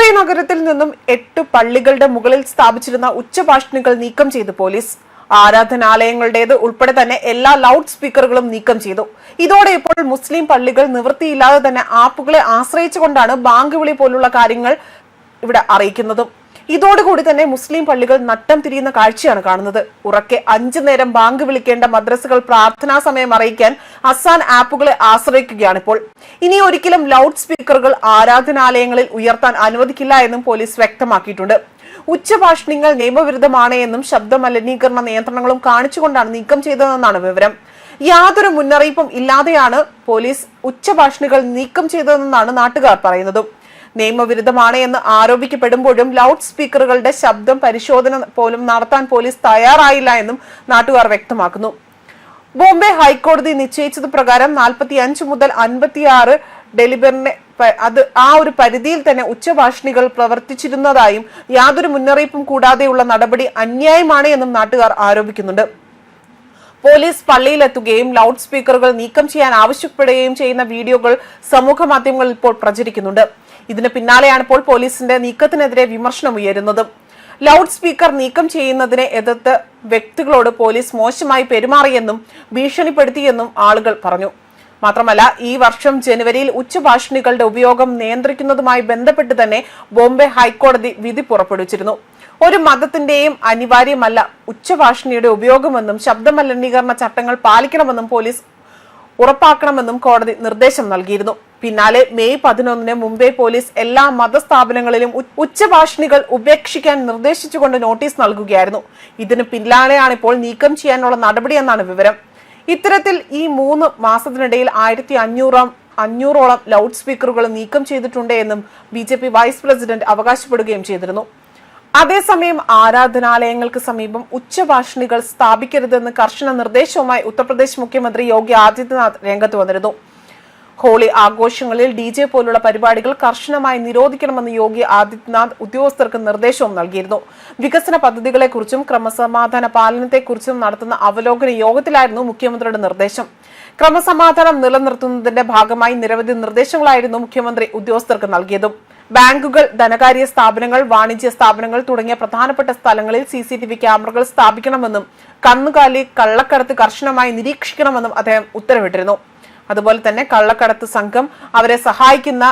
ബോംബെ നഗരത്തിൽ നിന്നും 8 പള്ളികളുടെ മുകളിൽ സ്ഥാപിച്ചിരുന്ന ഉച്ചഭാഷിണികൾ നീക്കം ചെയ്തു പോലീസ്. ആരാധനാലയങ്ങളുടേത് ഉൾപ്പെടെ തന്നെ എല്ലാ ലൗഡ് സ്പീക്കറുകളും നീക്കം ചെയ്തു. ഇതോടെ ഇപ്പോൾ മുസ്ലിം പള്ളികൾ നിവൃത്തിയില്ലാതെ തന്നെ ആപ്പുകളെ ആശ്രയിച്ചുകൊണ്ടാണ് ബാങ്ക് വിളി പോലുള്ള കാര്യങ്ങൾ ഇവിടെ അറിയിക്കുന്നതും. ഇതോടുകൂടി തന്നെ മുസ്ലിം പള്ളികൾ നട്ടം തിരിയുന്ന കാഴ്ചയാണ് കാണുന്നത്. ഉറക്കെ 5 നേരം ബാങ്ക് വിളിക്കേണ്ട മദ്രസകൾ പ്രാർത്ഥനാ സമയം അറിയിക്കാൻ അസാൻ ആപ്പുകളെ ആശ്രയിക്കുകയാണ് ഇപ്പോൾ. ഇനി ഒരിക്കലും ലൗഡ് സ്പീക്കറുകൾ ആരാധനാലയങ്ങളിൽ ഉയർത്താൻ അനുവദിക്കില്ല എന്നും പോലീസ് വ്യക്തമാക്കിയിട്ടുണ്ട്. ഉച്ചഭാഷണങ്ങൾ നിയമവിരുദ്ധമാണ് എന്നും ശബ്ദ മലിനീകരണ നിയന്ത്രണങ്ങളും കാണിച്ചുകൊണ്ടാണ് നീക്കം ചെയ്തതെന്നാണ് വിവരം. യാതൊരു മുന്നറിയിപ്പും ഇല്ലാതെയാണ് പോലീസ് ഉച്ചഭാഷണികൾ നീക്കം ചെയ്തതെന്നാണ് നാട്ടുകാർ പറയുന്നതും. നിയമവിരുദ്ധമാണ് എന്ന് ആരോപിക്കപ്പെടുമ്പോഴും ലൗഡ് സ്പീക്കറുകളുടെ ശബ്ദം പരിശോധന പോലും നടത്താൻ പോലീസ് തയ്യാറായില്ല എന്നും നാട്ടുകാർ വ്യക്തമാക്കുന്നു. ബോംബെ ഹൈക്കോടതി നിശ്ചയിച്ചത് പ്രകാരം 45 മുതൽ 56 ഡെലിബറിനെ ആ ഒരു പരിധിയിൽ തന്നെ ഉച്ചഭാഷണികൾ പ്രവർത്തിച്ചിരുന്നതായും യാതൊരു മുന്നറിയിപ്പും കൂടാതെയുള്ള നടപടി അന്യായമാണ് എന്നും നാട്ടുകാർ ആരോപിക്കുന്നുണ്ട്. പോലീസ് പള്ളിയിലെത്തുകയും ലൗഡ് സ്പീക്കറുകൾ നീക്കം ചെയ്യാൻ ആവശ്യപ്പെടുകയും ചെയ്യുന്ന വീഡിയോകൾ സമൂഹ മാധ്യമങ്ങളിൽ ഇപ്പോൾ പ്രചരിക്കുന്നുണ്ട്. ഇതിന് പിന്നാലെയാണ് ഇപ്പോൾ പോലീസിന്റെ നീക്കത്തിനെതിരെ വിമർശനം ഉയരുന്നതും. ലൗഡ് സ്പീക്കർ നീക്കം ചെയ്യുന്നതിനെ എതിർത്ത് വ്യക്തികളോട് പോലീസ് മോശമായി പെരുമാറിയെന്നും ഭീഷണിപ്പെടുത്തിയെന്നും ആളുകൾ പറഞ്ഞു. മാത്രമല്ല, ഈ വർഷം ജനുവരിയിൽ ഉച്ചഭാഷിണികളുടെ ഉപയോഗം നിയന്ത്രിക്കുന്നതുമായി ബന്ധപ്പെട്ട് തന്നെ ബോംബെ ഹൈക്കോടതി വിധി പുറപ്പെടുവിച്ചിരുന്നു. ഒരു മതത്തിന്റെയും അനിവാര്യമല്ല ഉച്ചഭാഷിണിയുടെ ഉപയോഗമെന്നും ശബ്ദമലിനീകരണ ചട്ടങ്ങൾ പാലിക്കണമെന്നും പോലീസ് ഉറപ്പാക്കണമെന്നും കോടതി നിർദ്ദേശം നൽകിയിരുന്നു. പിന്നാലെ മെയ് 11 മുംബൈ പോലീസ് എല്ലാ മതസ്ഥാപനങ്ങളിലും ഉച്ചഭാഷിണികൾ ഉപേക്ഷിക്കാൻ നിർദ്ദേശിച്ചുകൊണ്ട് നോട്ടീസ് നൽകുകയായിരുന്നു. ഇതിന് പിന്നാലെയാണ് ഇപ്പോൾ നീക്കം ചെയ്യാനുള്ള നടപടിയെന്നാണ് വിവരം. ഇത്തരത്തിൽ ഈ 3 മാസത്തിനിടയിൽ 1500ഓളം ലൗഡ് സ്പീക്കറുകൾ നീക്കം ചെയ്തിട്ടുണ്ട് എന്നും BJP വൈസ് പ്രസിഡന്റ് അവകാശപ്പെടുകയും ചെയ്തിരുന്നു. അതേസമയം ആരാധനാലയങ്ങൾക്ക് സമീപം ഉച്ചഭാഷിണികൾ സ്ഥാപിക്കരുതെന്ന് കർശന നിർദ്ദേശവുമായി ഉത്തർപ്രദേശ് മുഖ്യമന്ത്രി യോഗി ആദിത്യനാഥ് രംഗത്ത് വന്നിരുന്നു. ഹോളി ആഘോഷങ്ങളിൽ DJ പോലുള്ള പരിപാടികൾ കർശനമായി നിരോധിക്കണമെന്ന് യോഗി ആദിത്യനാഥ് ഉദ്യോഗസ്ഥർക്ക് നിർദ്ദേശവും നൽകിയിരുന്നു. വികസന പദ്ധതികളെക്കുറിച്ചും ക്രമസമാധാന പാലനത്തെക്കുറിച്ചും നടത്തുന്ന അവലോകന യോഗത്തിലായിരുന്നു മുഖ്യമന്ത്രിയുടെ നിർദ്ദേശം. ക്രമസമാധാനം നിലനിർത്തുന്നതിന്റെ ഭാഗമായി നിരവധി നിർദ്ദേശങ്ങളായിരുന്നു മുഖ്യമന്ത്രി ഉദ്യോഗസ്ഥർക്ക് നൽകിയതും. ബാങ്കുകൾ, ധനകാര്യ സ്ഥാപനങ്ങൾ, വാണിജ്യ സ്ഥാപനങ്ങൾ തുടങ്ങിയ പ്രധാനപ്പെട്ട സ്ഥലങ്ങളിൽ CCTV ക്യാമറകൾ സ്ഥാപിക്കണമെന്നും കന്നുകാലി കള്ളക്കടത്ത് കർശനമായി നിരീക്ഷിക്കണമെന്നും അദ്ദേഹം ഉത്തരവിട്ടിരുന്നു. അതുപോലെ തന്നെ കള്ളക്കടത്ത് സംഘം, അവരെ സഹായിക്കുന്ന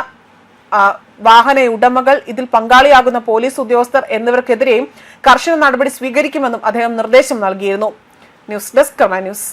വാഹന ഉടമകൾ, ഇതിൽ പങ്കാളിയാകുന്ന പോലീസ് ഉദ്യോഗസ്ഥർ എന്നിവർക്കെതിരെയും കർശന നടപടി സ്വീകരിക്കുമെന്നും അദ്ദേഹം നിർദ്ദേശം നൽകിയിരുന്നു. ന്യൂസ് ഡെസ്ക് കർമ്മ ന്യൂസ്.